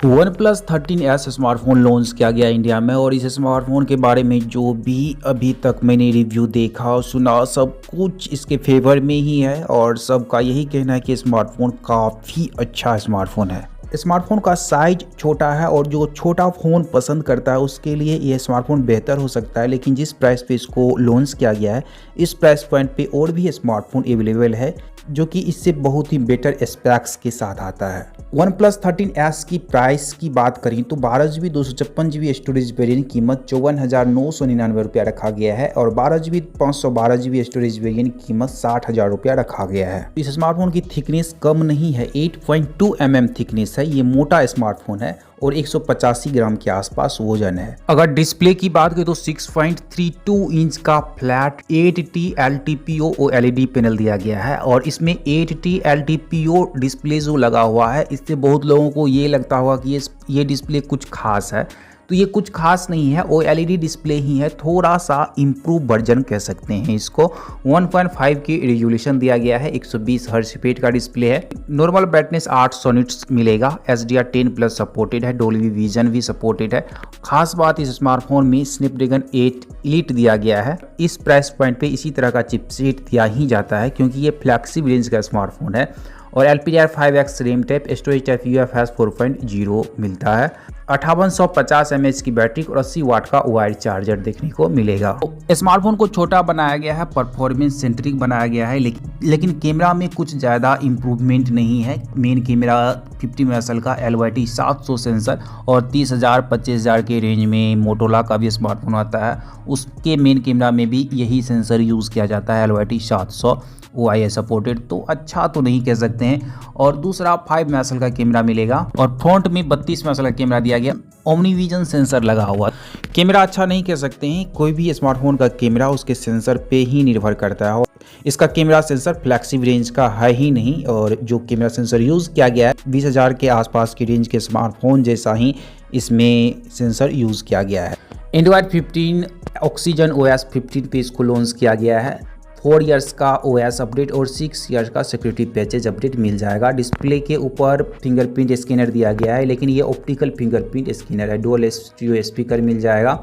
One plus 13S smartphone launch किया गया India में। और इस स्मार्टफोन के बारे में जो भी अभी तक मैंने रिव्यू देखा और सुना, सब कुछ इसके फेवर में ही है और सबका यही कहना है कि स्मार्टफोन काफ़ी अच्छा स्मार्टफोन है। स्मार्टफोन का साइज छोटा है और जो छोटा फ़ोन पसंद करता है उसके लिए ये स्मार्टफोन बेहतर हो सकता है, लेकिन जिस प्राइस पे इसको लॉन्च किया गया है इस प्राइस पॉइंट पे और भी स्मार्टफोन अवेलेबल है जो कि इससे बहुत ही बेटर स्पेक्स के साथ आता है। वन प्लस 13S की प्राइस की बात करें तो 12GB 256GB स्टोरेज वेरिएंट कीमत 54,999 रुपया रखा गया है और 12GB 512GB स्टोरेज वेरिएंट कीमत 60,000 रुपया रखा गया है। इस स्मार्टफोन की थिकनेस कम नहीं है, 8.2 mm थिकनेस है। ये मोटा स्मार्टफोन है और 185 ग्राम के आसपास वजन है। अगर डिस्प्ले की बात करें तो 6.32 इंच का flat 8T LTPO OLED panel दिया गया है और इसमें 8T LTPO डिस्प्ले जो लगा हुआ है इससे बहुत लोगों को ये लगता होगा कि ये डिस्प्ले कुछ खास है, तो ये कुछ खास नहीं है। OLED डिस्प्ले ही है, थोड़ा सा इम्प्रूव वर्जन कह सकते हैं इसको। 1.5 की रेजोल्यूशन दिया गया है, 120 हर्ट्ज स्पीड का डिस्प्ले है। नॉर्मल ब्राइटनेस 800 निट्स मिलेगा। HDR10+ सपोर्टेड है, डोल्बी विजन भी सपोर्टेड है। खास बात इस स्मार्टफोन में स्नैपड्रैगन 8 एलीट दिया गया है। इस प्राइस पॉइंट पे इसी तरह का चिपसेट दिया ही जाता है क्योंकि ये फ्लैगशिप रेंज का स्मार्टफोन है। और LPDDR5X RAM type, storage type UFS 4.0 मिलता है। 5850 mAh की बैटरी और 80 वाट का वायर चार्जर देखने को मिलेगा। तो स्मार्टफोन को छोटा बनाया गया है, परफॉर्मेंस सेंट्रिक बनाया गया है, लेकिन कैमरा में कुछ ज़्यादा इम्प्रूवमेंट नहीं है। मेन कैमरा 50 मेगापिक्सल का LYT 700 सेंसर और 30,000-25,000 के रेंज में मोटोरोला का भी स्मार्टफोन आता है, उसके मेन कैमरा में भी यही सेंसर यूज़ किया जाता है, LYT 700 OIS सपोर्टेड। तो अच्छा तो नहीं कह सकते हैं। और दूसरा 5 मेगापिक्सल का कैमरा मिलेगा और फ्रंट में 32 मेगापिक्सल का कैमरा दिया गया। ओमनी विजन सेंसर लगा हुआ। कैमरा अच्छा नहीं कह सकते हैं, कोई भी स्मार्टफोन का कैमरा उसके सेंसर पे ही निर्भर करता है। इसका कैमरा सेंसर फ्लैगशिप रेंज का है ही नहीं और जो कैमरा सेंसर यूज़ किया गया है 20,000 के आसपास की रेंज के स्मार्टफोन जैसा ही इसमें सेंसर यूज़ किया गया है। एंड्रॉयड 15 ऑक्सीजन OS 15 पे इसको लॉन्च किया गया है। 4 इयर्स का OS अपडेट और 6 इयर्स का सिक्योरिटी पैचेज अपडेट मिल जाएगा। डिस्प्ले के ऊपर फिंगरप्रिंट स्कैनर दिया गया है, लेकिन ये ऑप्टिकल फिंगरप्रिंट स्कैनर है। डुअल स्टीरियो स्पीकर मिल जाएगा।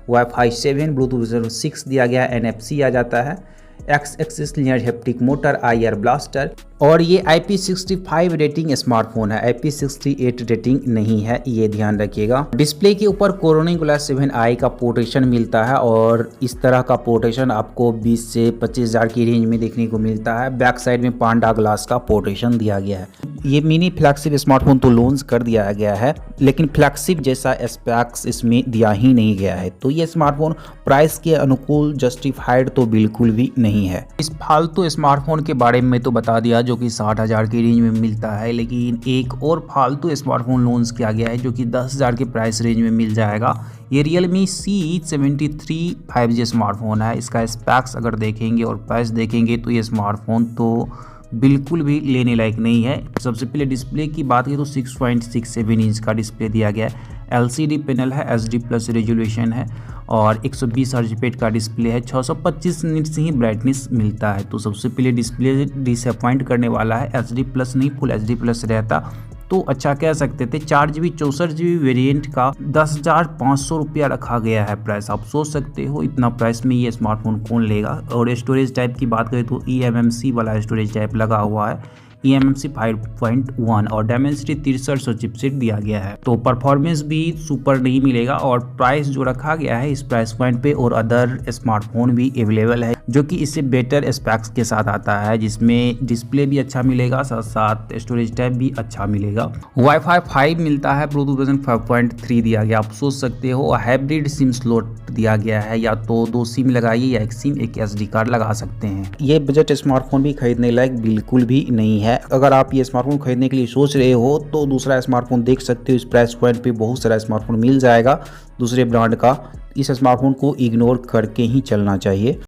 Wi-Fi 7 ब्लूटूथ 6 दिया गया है, NFC आ जाता है। X axis linear haptic motor, IR blaster और ये IP65 रेटिंग स्मार्टफोन है, IP68 रेटिंग नहीं है, ये ध्यान रखिएगा। डिस्प्ले के ऊपर Corning Glass 7i का प्रोटेक्शन मिलता है और इस तरह का प्रोटेक्शन आपको 20 से 25,000 की रेंज में देखने को मिलता है। बैक साइड में पांडा ग्लास का प्रोटेक्शन दिया गया है। ये मिनी फ्लैगशिप स्मार्टफोन तो लॉन्च कर दिया गया है, लेकिन फ्लैगशिप जैसा स्पेक्स इसमें दिया ही नहीं गया है, तो ये स्मार्टफोन प्राइस के अनुकूल जस्टिफाइड तो बिल्कुल भी नहीं है। इस फालतू स्मार्टफोन के बारे में तो बता दिया जो कि 60,000 की रेंज में मिलता है, लेकिन एक और फालतू स्मार्टफोन लॉन्च किया गया है जो कि 10,000 के प्राइस रेंज में मिल जाएगा। ये Realme C73 5G स्मार्टफोन है। इसका स्पेक्स अगर देखेंगे और प्राइस देखेंगे तो ये स्मार्टफोन तो बिल्कुल भी लेने लायक नहीं है। सबसे पहले डिस्प्ले की बात करें तो 6.67 इंच का डिस्प्ले दिया गया है। LCD पैनल है, HD+ रेजोल्यूशन है और 120 हर्ट्ज स्पीड का डिस्प्ले है। 625 निट्स ही ब्राइटनेस मिलता है। तो सबसे पहले डिस्प्ले डिसअपॉइंट करने वाला है। HD+ नहीं, फुल HD+ रहता तो अच्छा कह सकते थे। 4GB 64GB वेरिएंट का 10,500 रुपया रखा गया है प्राइस। आप सोच सकते हो इतना प्राइस में ये स्मार्टफोन कौन लेगा। और स्टोरेज टाइप की बात करें तो eMMC वाला स्टोरेज टाइप लगा हुआ है, eMMC 5.1 और डायमेंसिटी 6300 चिपसेट दिया गया है। तो परफॉर्मेंस भी सुपर नहीं मिलेगा और प्राइस जो रखा गया है इस प्राइस पॉइंट पे और अदर स्मार्टफोन भी अवेलेबल है जो कि इससे बेटर स्पेक्स के साथ आता है, जिसमें डिस्प्ले भी अच्छा मिलेगा, साथ साथ स्टोरेज टाइप भी अच्छा मिलेगा। Wi-Fi 5 मिलता है, ब्लूटूथ वर्जन 5.3 दिया गया। आप सोच सकते हो हाइब्रिड सिम स्लॉट दिया गया है, या तो 2 सिम लगाइए या एक सिम एक SD कार्ड लगा सकते हैं। ये बजट स्मार्टफोन भी खरीदने लायक बिल्कुल भी नहीं है। अगर आप ये स्मार्टफोन खरीदने के लिए सोच रहे हो तो दूसरा स्मार्टफोन देख सकते हो। इस प्राइस पॉइंट पे बहुत सारा स्मार्टफोन मिल जाएगा दूसरे ब्रांड का। इस स्मार्टफोन को इग्नोर करके ही चलना चाहिए।